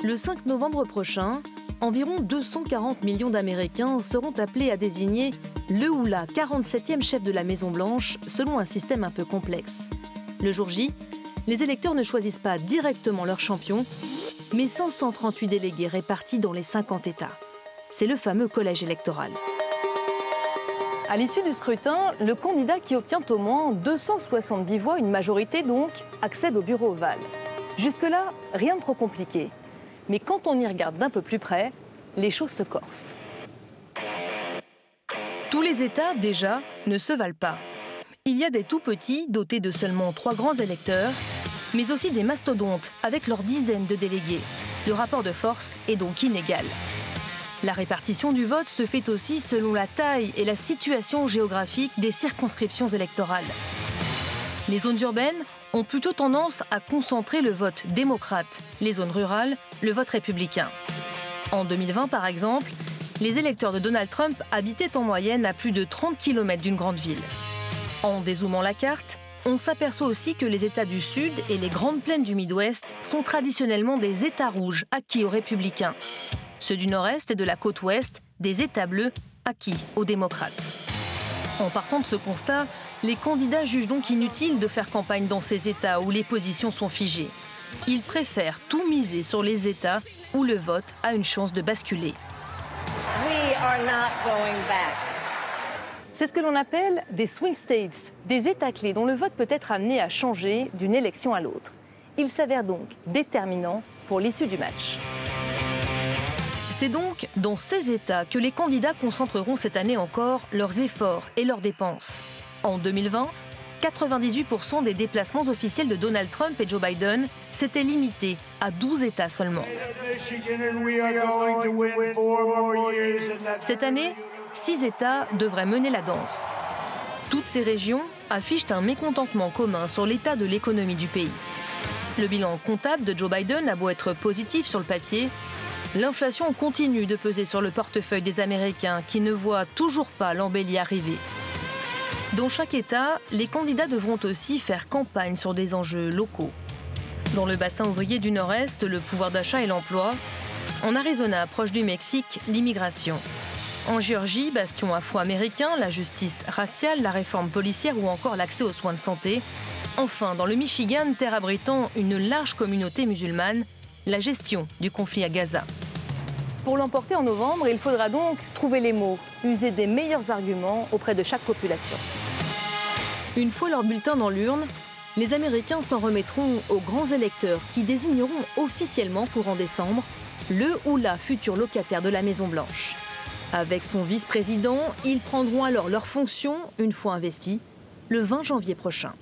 Le 5 novembre prochain, environ 240 millions d'Américains seront appelés à désigner le ou la 47e chef de la Maison-Blanche selon un système un peu complexe. Le jour J, les électeurs ne choisissent pas directement leur champion, mais 538 délégués répartis dans les 50 États. C'est le fameux collège électoral. À l'issue du scrutin, le candidat qui obtient au moins 270 voix, une majorité donc, accède au bureau ovale. Jusque-là, rien de trop compliqué. Mais quand on y regarde d'un peu plus près, les choses se corsent. Tous les États, déjà, ne se valent pas. Il y a des tout-petits, dotés de seulement 3 grands électeurs, mais aussi des mastodontes, avec leurs dizaines de délégués. Le rapport de force est donc inégal. La répartition du vote se fait aussi selon la taille et la situation géographique des circonscriptions électorales. Les zones urbaines ont plutôt tendance à concentrer le vote démocrate, les zones rurales, le vote républicain. En 2020, par exemple, les électeurs de Donald Trump habitaient en moyenne à plus de 30 km d'une grande ville. En dézoomant la carte, on s'aperçoit aussi que les États du Sud et les grandes plaines du Midwest sont traditionnellement des États rouges acquis aux républicains. Ceux du Nord-Est et de la côte Ouest, des États bleus acquis aux démocrates. En partant de ce constat, les candidats jugent donc inutile de faire campagne dans ces États où les positions sont figées. Ils préfèrent tout miser sur les États où le vote a une chance de basculer. C'est ce que l'on appelle des swing states, des États clés dont le vote peut être amené à changer d'une élection à l'autre. Il s'avère donc déterminant pour l'issue du match. C'est donc dans ces États que les candidats concentreront cette année encore leurs efforts et leurs dépenses. En 2020, 98% des déplacements officiels de Donald Trump et Joe Biden s'étaient limités à 12 États seulement. Cette année, 6 États devraient mener la danse. Toutes ces régions affichent un mécontentement commun sur l'état de l'économie du pays. Le bilan comptable de Joe Biden a beau être positif sur le papier, l'inflation continue de peser sur le portefeuille des Américains qui ne voient toujours pas l'embellie arriver. Dans chaque État, les candidats devront aussi faire campagne sur des enjeux locaux. Dans le bassin ouvrier du Nord-Est, le pouvoir d'achat et l'emploi. En Arizona, proche du Mexique, l'immigration. En Géorgie, bastion afro-américain, la justice raciale, la réforme policière ou encore l'accès aux soins de santé. Enfin, dans le Michigan, terre abritant une large communauté musulmane, la gestion du conflit à Gaza. Pour l'emporter en novembre, il faudra donc trouver les mots, user des meilleurs arguments auprès de chaque population. Une fois leur bulletin dans l'urne, les Américains s'en remettront aux grands électeurs qui désigneront officiellement courant décembre le ou la future locataire de la Maison-Blanche. Avec son vice-président, ils prendront alors leurs fonctions, une fois investis, le 20 janvier prochain.